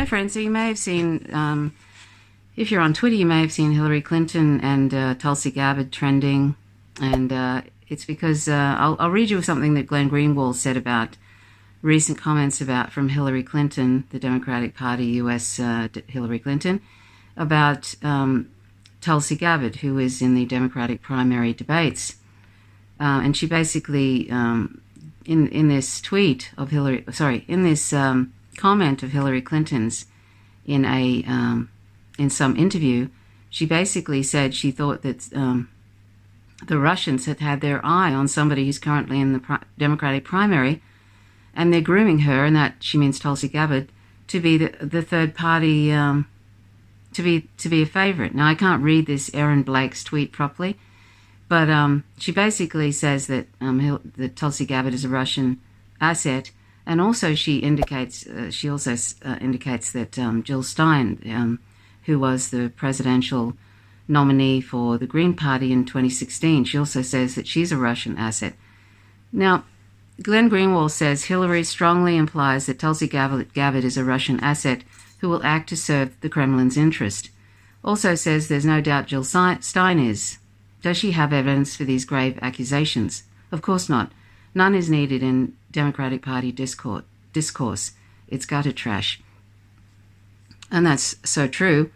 friends. So you may have seen, if you're on Twitter, you may have seen Hillary Clinton and Tulsi Gabbard trending. And it's because I'll read you something that Glenn Greenwald said about recent comments from Hillary Clinton, the Democratic Party U.S. Hillary Clinton, about Tulsi Gabbard, who is in the Democratic primary debates. And she basically, in this tweet of in this comment of Hillary Clinton's in some interview, she basically said she thought that the Russians had their eye on somebody who's currently in the Democratic primary, and they're grooming her, and that she means Tulsi Gabbard, to be the third party, to be a favorite. Now, I can't read this Erin Blake's tweet properly, but she basically says that that Tulsi Gabbard is a Russian asset, and also she also indicates that Jill Stein, who was the presidential nominee for the Green Party in 2016, she also says that she's a Russian asset. Now, Glenn Greenwald says Hillary strongly implies that Tulsi Gabbard is a Russian asset who will act to serve the Kremlin's interest. Also says there's no doubt Jill Stein is. Does she have evidence for these grave accusations? Of course not. None is needed in Democratic Party discourse. It's gutter trash. And that's so true.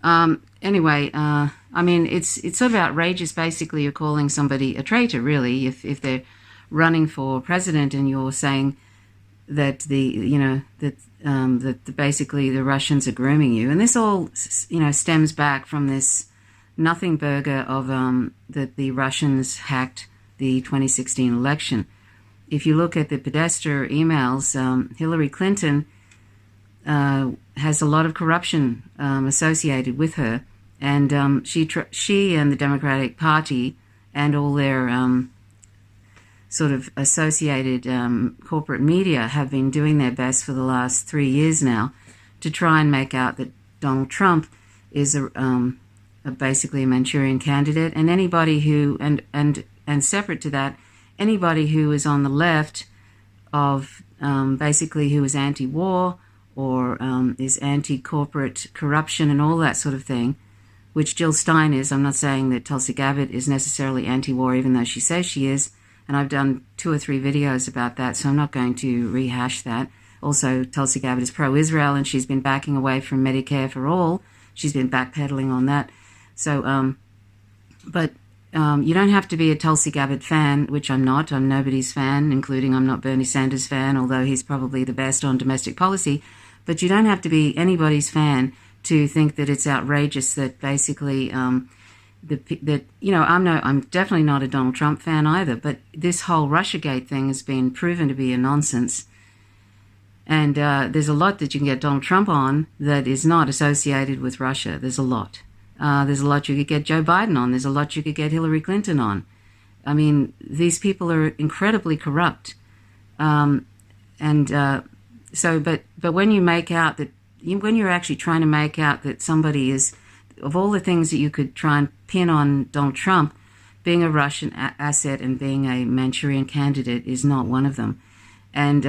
Anyway, I mean, it's sort of outrageous. Basically, you're calling somebody a traitor, really, if they're running for president and you're saying that that basically the Russians are grooming you. And this all, stems back from this nothing burger of that the Russians hacked the 2016 election. If you look at the Podesta emails, Hillary Clinton has a lot of corruption associated with her, and she and the Democratic Party and all their sort of associated corporate media have been doing their best for the last 3 years now to try and make out that Donald Trump is basically a Manchurian candidate, and anybody who and separate to that, anybody who is on the left of basically who is anti-war or is anti-corporate corruption and all that sort of thing, which Jill Stein is. I'm not saying that Tulsi Gabbard is necessarily anti-war, even though she says she is, and I've done 2 or 3 videos about that, so I'm not going to rehash that. Also, Tulsi Gabbard is pro-Israel, and she's been backing away from Medicare for all. She's been backpedaling on that. So, but you don't have to be a Tulsi Gabbard fan, which I'm not. I'm nobody's fan, including I'm not Bernie Sanders' fan, although he's probably the best on domestic policy. But you don't have to be anybody's fan to think that it's outrageous that basically I'm definitely not a Donald Trump fan either. But this whole Russiagate thing has been proven to be a nonsense. And there's a lot that you can get Donald Trump on that is not associated with Russia. There's a lot. There's a lot you could get Joe Biden on. There's a lot you could get Hillary Clinton on. I mean, these people are incredibly corrupt. But when you make out that, when you're actually trying to make out that somebody is, of all the things that you could try and pin on Donald Trump, being a Russian asset and being a Manchurian candidate is not one of them. And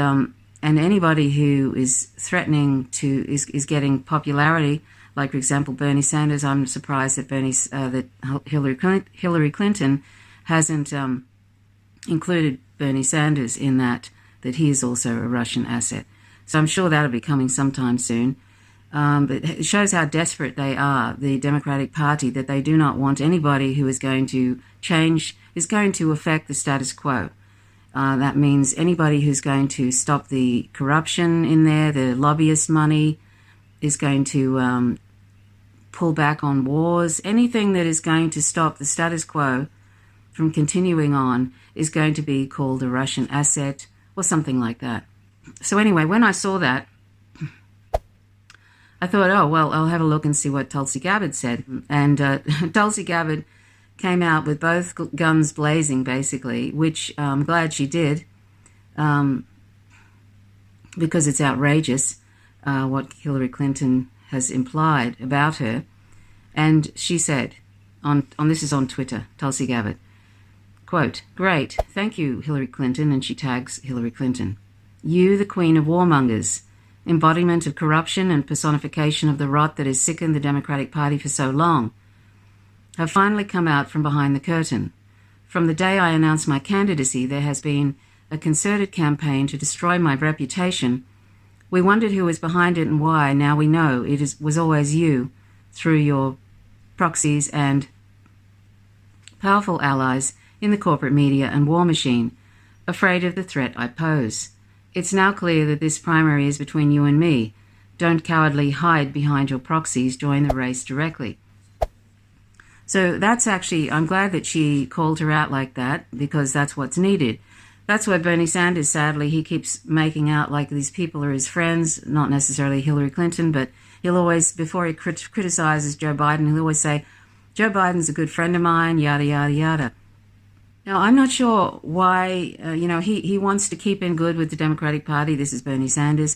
anybody who is threatening is getting popularity, like, for example, Bernie Sanders. I'm surprised that that Hillary Clinton hasn't included Bernie Sanders in that he is also a Russian asset. So I'm sure that'll be coming sometime soon. But it shows how desperate they are, the Democratic Party, that they do not want anybody who is going to affect the status quo. That means anybody who's going to stop the corruption in there, the lobbyist money, is going to pull back on wars. Anything that is going to stop the status quo from continuing on is going to be called a Russian asset or something like that. So anyway, when I saw that, I thought, oh, well, I'll have a look and see what Tulsi Gabbard said. And Tulsi Gabbard came out with both guns blazing, basically, which I'm glad she did, because it's outrageous what Hillary Clinton has implied about her. And she said, this is on Twitter, Tulsi Gabbard, quote, "Great, thank you, Hillary Clinton," and she tags Hillary Clinton. "You, the queen of warmongers. embodiment of corruption and personification of the rot that has sickened the Democratic Party for so long, have finally come out from behind the curtain. From the day I announced my candidacy, there has been a concerted campaign to destroy my reputation. We wondered who was behind it and why. Now we know was always you, through your proxies and powerful allies in the corporate media and war machine, afraid of the threat I pose. It's now clear that this primary is between you and me. Don't cowardly hide behind your proxies. Join the race directly. So that's actually, I'm glad that she called her out like that, because that's what's needed. That's why Bernie Sanders, sadly, he keeps making out like these people are his friends, not necessarily Hillary Clinton, but he'll always, before he criticizes Joe Biden, he'll always say, Joe Biden's a good friend of mine, yada, yada, yada. Now, I'm not sure why, he wants to keep in good with the Democratic Party. This is Bernie Sanders.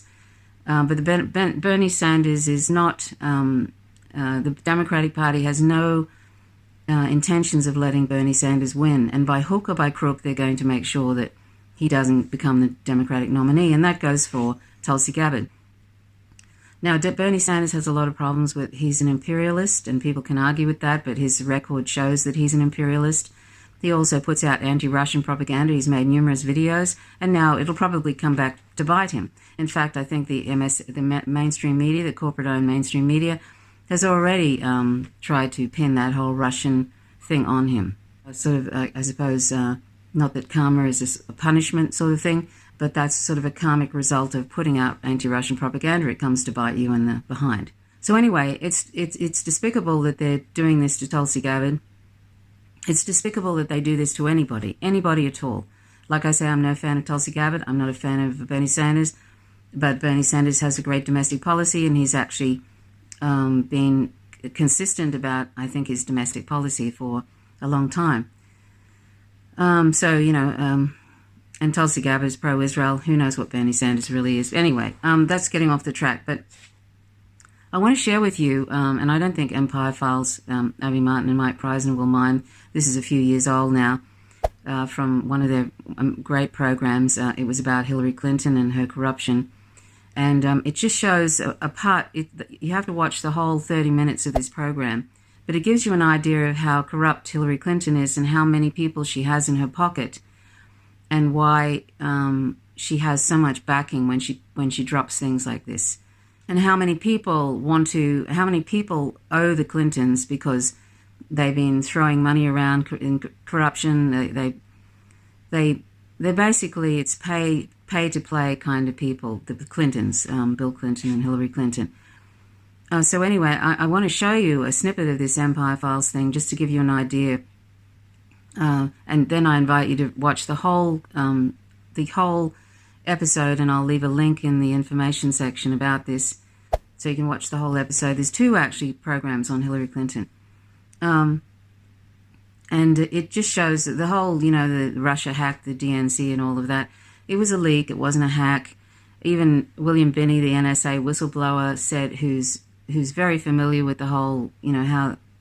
But Bernie Sanders is not, the Democratic Party has no intentions of letting Bernie Sanders win. And by hook or by crook, they're going to make sure that he doesn't become the Democratic nominee. And that goes for Tulsi Gabbard. Now, Bernie Sanders has a lot of problems with, he's an imperialist, and people can argue with that, but his record shows that he's an imperialist. He also puts out anti-Russian propaganda. He's made numerous videos, and now it'll probably come back to bite him. In fact, I think the mainstream media, the corporate-owned mainstream media, has already tried to pin that whole Russian thing on him. Sort of, I suppose, not that karma is a punishment sort of thing, but that's sort of a karmic result of putting out anti-Russian propaganda. It comes to bite you in the behind. So anyway, it's despicable that they're doing this to Tulsi Gabbard. It's despicable that they do this to anybody at all. Like I say, I'm no fan of Tulsi Gabbard. I'm not a fan of Bernie Sanders, but Bernie Sanders has a great domestic policy, and he's actually been consistent about, I think, his domestic policy for a long time. And Tulsi Gabbard is pro-Israel. Who knows what Bernie Sanders really is? Anyway, that's getting off the track. But I want to share with you, and I don't think Empire Files, Abby Martin and Mike Prison will mind. This is a few years old now, from one of their great programs. It was about Hillary Clinton and her corruption. And it just shows a part. You have to watch the whole 30 minutes of this program. But it gives you an idea of how corrupt Hillary Clinton is and how many people she has in her pocket, and why she has so much backing when she drops things like this, and how many people owe the Clintons because they've been throwing money around in corruption. They're basically, it's pay to play kind of people, the Clintons, Bill Clinton and Hillary Clinton. So anyway, I want to show you a snippet of this Empire Files thing just to give you an idea. And then I invite you to watch the whole episode, and I'll leave a link in the information section about this so you can watch the whole episode. There's 2 actually programs on Hillary Clinton. And it just shows that the whole, the Russia hacked the DNC and all of that. It was a leak. It wasn't a hack. Even William Binney, the NSA whistleblower, said, who's very familiar with the whole,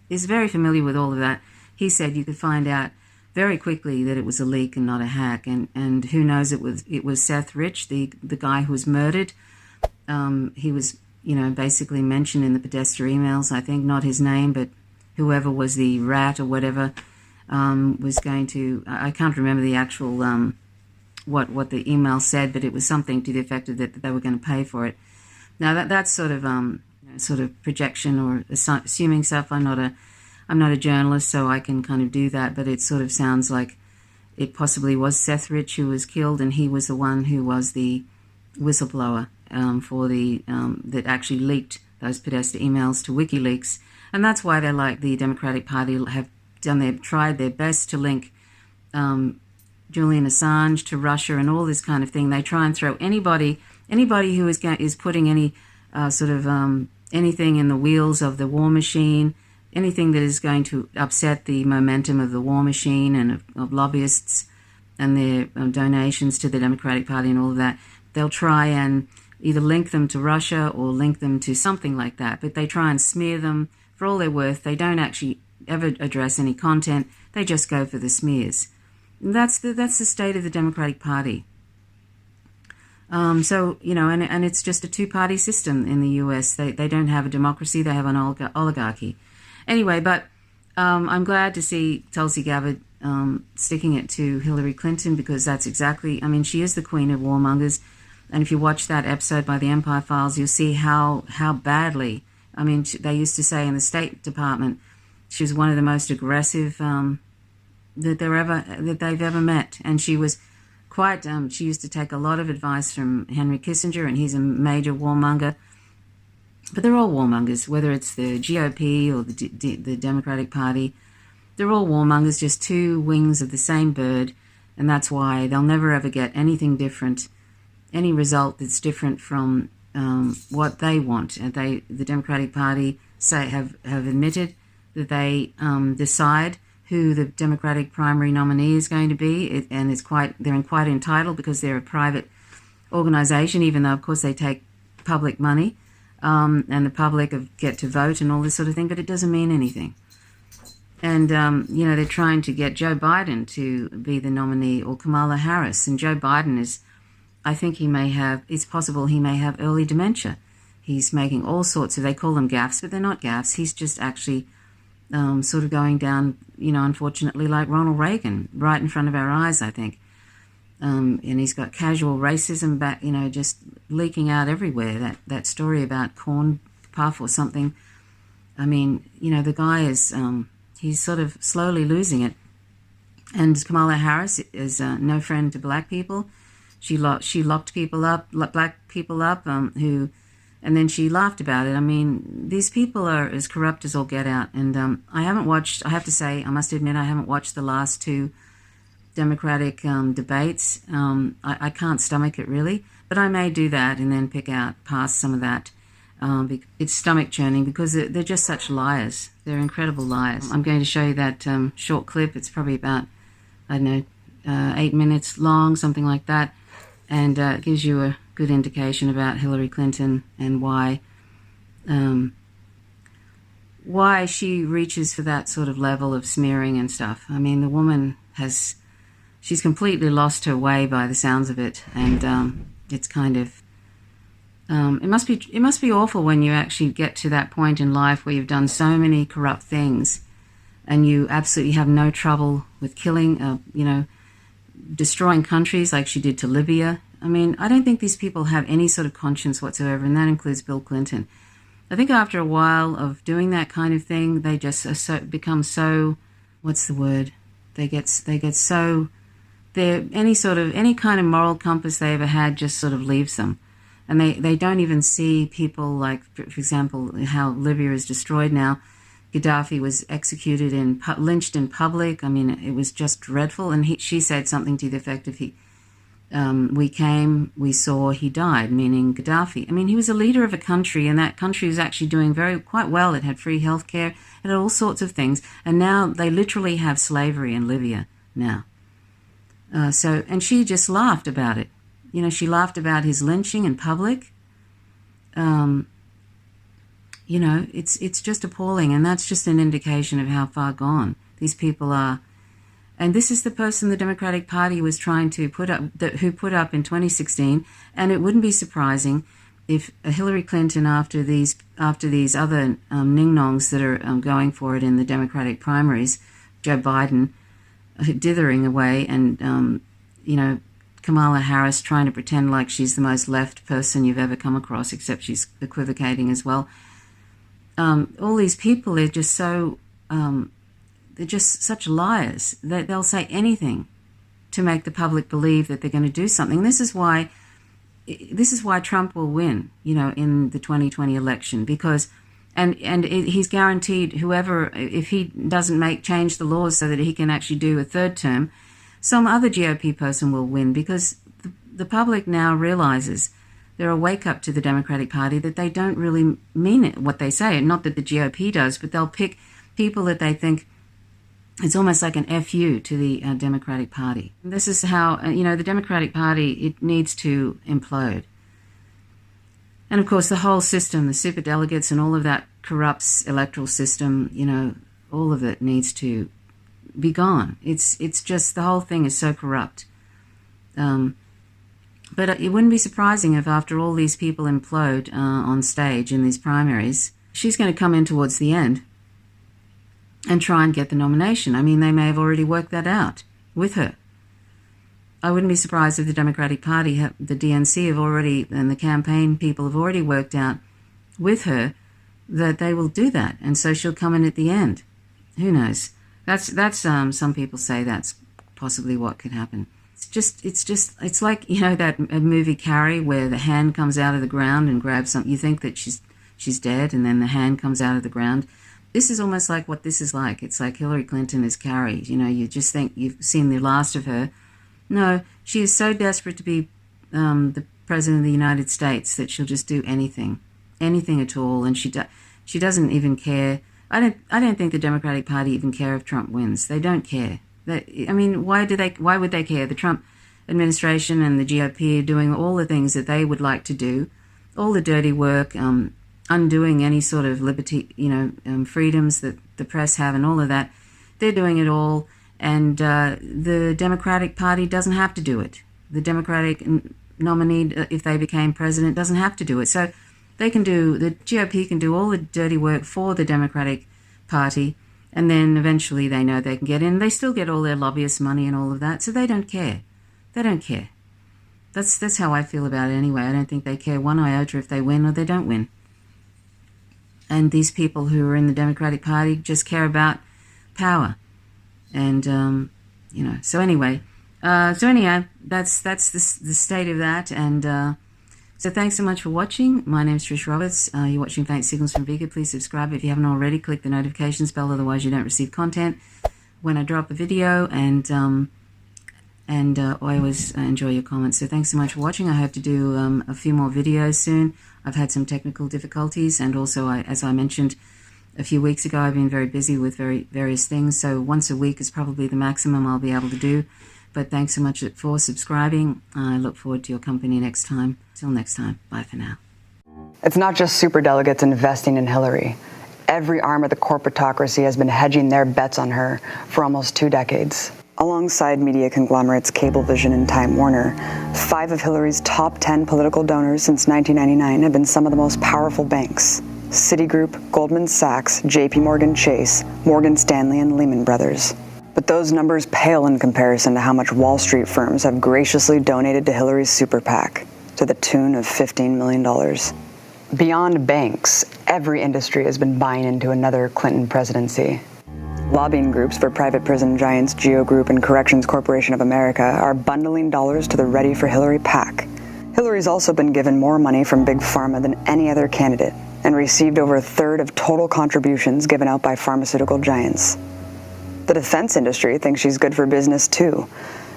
is very familiar with all of that. He said you could find out very quickly that it was a leak and not a hack. And who knows, it was Seth Rich, the guy who was murdered. He was, basically mentioned in the Podesta emails, I think, not his name, but whoever was the rat or whatever was going to, I can't remember the actual, what the email said, but it was something to the effect of that they were going to pay for it. Now that's sort of projection or assuming stuff. I'm not a journalist, so I can kind of do that, but it sort of sounds like it possibly was Seth Rich who was killed, and he was the one who was the whistleblower for the that actually leaked those Podesta emails to WikiLeaks, and that's why they're like the Democratic Party have tried their best to link Julian Assange to Russia and all this kind of thing. They try and throw anybody who is putting any anything in the wheels of the war machine, anything that is going to upset the momentum of the war machine and of lobbyists and their donations to the Democratic Party and all of that. They'll try and either link them to Russia or link them to something like that, but they try and smear them for all they're worth. They don't actually ever address any content. They just go for the smears. And that's the state of the Democratic Party. So, and it's just a two-party system in the US. They don't have a democracy, they have an oligarchy. Anyway, but I'm glad to see Tulsi Gabbard sticking it to Hillary Clinton, because that's exactly, she is the queen of warmongers. And if you watch that episode by the Empire Files, you'll see how badly, they used to say in the State Department, she was one of the most aggressive that they've ever met. And she was quite, she used to take a lot of advice from Henry Kissinger, and he's a major warmonger. But they're all warmongers, whether it's the GOP or the Democratic Party. They're all warmongers, just two wings of the same bird, and that's why they'll never ever get anything different, any result that's different from what they want. The Democratic Party have admitted that they decide who the Democratic primary nominee is going to be, and they're quite entitled because they're a private organization, even though, of course, they take public money, and the public get to vote and all this sort of thing, but it doesn't mean anything. And, they're trying to get Joe Biden to be the nominee, or Kamala Harris, and Joe Biden I think it's possible he may have early dementia. He's making all sorts of, they call them gaffes, but they're not gaffes. He's just actually sort of going down, unfortunately, like Ronald Reagan, right in front of our eyes, I think. And he's got casual racism back, just leaking out everywhere. That story about corn puff or something. The guy is, he's sort of slowly losing it. And Kamala Harris is no friend to black people. She locked people up, black people up, and then she laughed about it. These people are as corrupt as all get out. And I have to say, I must admit, I haven't watched the last two Democratic debates. I can't stomach it, really. But I may do that and then pick out past some of that. It's stomach churning because they're just such liars. They're incredible liars. I'm going to show you that short clip. It's probably about, 8 minutes long, something like that. And it gives you a good indication about Hillary Clinton and why she reaches for that sort of level of smearing and stuff. The woman she's completely lost her way by the sounds of it, and it's kind of it must be awful when you actually get to that point in life where you've done so many corrupt things, and you absolutely have no trouble with killing, destroying countries like she did to Libya. I don't think these people have any sort of conscience whatsoever, and that includes Bill Clinton. I think after a while of doing that kind of thing, they just become so, what's the word? They get so, any kind of moral compass they ever had just sort of leaves them. And they don't even see people like, for example, how Libya is destroyed now. Gaddafi was executed lynched in public. It was just dreadful. And she said something to the effect of, we came, we saw, he died, meaning Gaddafi. He was a leader of a country, and that country was actually doing quite well. It had free healthcare, it had all sorts of things. And now they literally have slavery in Libya now. And she just laughed about it. She laughed about his lynching in public. It's just appalling, and that's just an indication of how far gone these people are. And this is the person the Democratic Party was trying to who put up in 2016. And it wouldn't be surprising if Hillary Clinton, after these other ning-nongs that are going for it in the Democratic primaries, Joe Biden dithering away, and Kamala Harris trying to pretend like she's the most left person you've ever come across, except she's equivocating as well. All these people, they're just so, they're just such liars that they'll say anything to make the public believe that they're going to do something. This is why Trump will win, in the 2020 election, because, and he's guaranteed whoever, if he doesn't change the laws so that he can actually do a third term, some other GOP person will win, because the public now realizes they're a wake-up to the Democratic Party that they don't really mean it, what they say. Not that the GOP does, but they'll pick people that they think it's almost like an FU to the Democratic Party. And this is how, the Democratic Party, it needs to implode. And, of course, the whole system, the superdelegates and all of that corrupts electoral system, all of it needs to be gone. It's just, the whole thing is so corrupt. But it wouldn't be surprising if after all these people implode on stage in these primaries, she's going to come in towards the end and try and get the nomination. I mean, they may have already worked that out with her. I wouldn't be surprised if the Democratic Party, the DNC have already, and the campaign people have already worked out with her that they will do that. And so she'll come in at the end. Who knows? That's some people say that's possibly what could happen. It's like, you know, that movie Carrie where the hand comes out of the ground and grabs something. You think that she's dead, and then the hand comes out of the ground. This is almost like what this is like. It's like Hillary Clinton is Carrie. You know, you just think you've seen the last of her. No, she is so desperate to be the President of the United States that she'll just do anything at all, and she doesn't even care. I don't think the Democratic Party even care if Trump wins. They don't care. I mean, why would they care? The Trump administration and the GOP are doing all the things that they would like to do, all the dirty work, undoing any sort of liberty, freedoms that the press have and all of that. They're doing it all, and the Democratic Party doesn't have to do it. The Democratic nominee, if they became president, doesn't have to do it. So the GOP can do all the dirty work for the Democratic Party, and then eventually they know they can get in. They still get all their lobbyist money and all of that, so they don't care. They don't care. That's how I feel about it anyway. I don't think they care one iota if they win or they don't win. And these people who are in the Democratic Party just care about power. And, so anyway. Anyhow, that's the state of that. And so thanks so much for watching. My name's Trish Roberts. You're watching Faint Signals from Vega. Please subscribe if you haven't already. Click the notifications bell, otherwise you don't receive content when I drop a video. And I always enjoy your comments. So thanks so much for watching. I hope to do a few more videos soon. I've had some technical difficulties, and also, as I mentioned a few weeks ago, I've been very busy with various things. So once a week is probably the maximum I'll be able to do. But thanks so much for subscribing. I look forward to your company next time. Till next time, bye for now. It's not just superdelegates investing in Hillary. Every arm of the corporatocracy has been hedging their bets on her for almost 2 decades. Alongside media conglomerates Cablevision and Time Warner, 5 of Hillary's top 10 political donors since 1999 have been some of the most powerful banks: Citigroup, Goldman Sachs, JP Morgan Chase, Morgan Stanley, and Lehman Brothers. But those numbers pale in comparison to how much Wall Street firms have graciously donated to Hillary's super PAC, to the tune of $15 million. Beyond banks, every industry has been buying into another Clinton presidency. Lobbying groups for private prison giants Geo Group and Corrections Corporation of America are bundling dollars to the Ready for Hillary PAC. Hillary's also been given more money from Big Pharma than any other candidate, and received over 1/3 of total contributions given out by pharmaceutical giants. The defense industry thinks she's good for business too.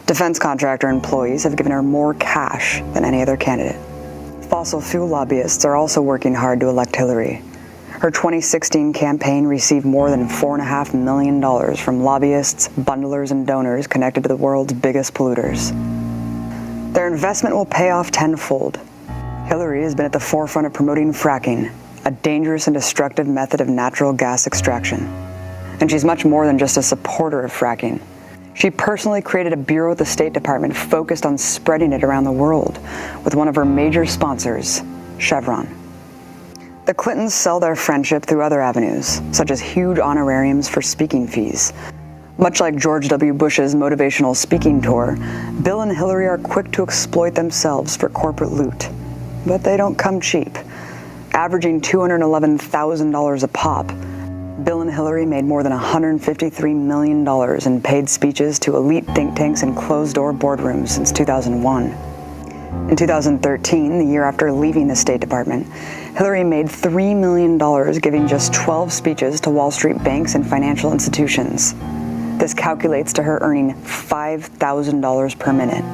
Defense contractor employees have given her more cash than any other candidate. Fossil fuel lobbyists are also working hard to elect Hillary. Her 2016 campaign received more than $4.5 million from lobbyists, bundlers, and donors connected to the world's biggest polluters. Their investment will pay off tenfold. Hillary has been at the forefront of promoting fracking, a dangerous and destructive method of natural gas extraction. And she's much more than just a supporter of fracking. She personally created a bureau at the State Department focused on spreading it around the world, with one of her major sponsors, Chevron. The Clintons sell their friendship through other avenues, such as huge honorariums for speaking fees. Much like George W. Bush's motivational speaking tour, Bill and Hillary are quick to exploit themselves for corporate loot. But they don't come cheap. Averaging $211,000 a pop, Bill and Hillary made more than $153 million in paid speeches to elite think tanks and closed-door boardrooms since 2001. In 2013, the year after leaving the State Department, Hillary made $3 million giving just 12 speeches to Wall Street banks and financial institutions. This calculates to her earning $5,000 per minute.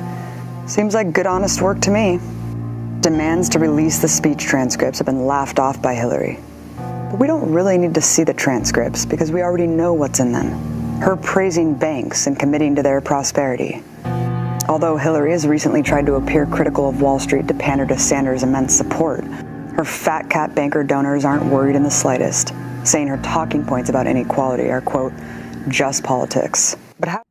Seems like good, honest work to me. Demands to release the speech transcripts have been laughed off by Hillary. But we don't really need to see the transcripts because we already know what's in them. Her praising banks and committing to their prosperity. Although Hillary has recently tried to appear critical of Wall Street to pander to Sanders' immense support, her fat cat banker donors aren't worried in the slightest, saying her talking points about inequality are, quote, just politics. But how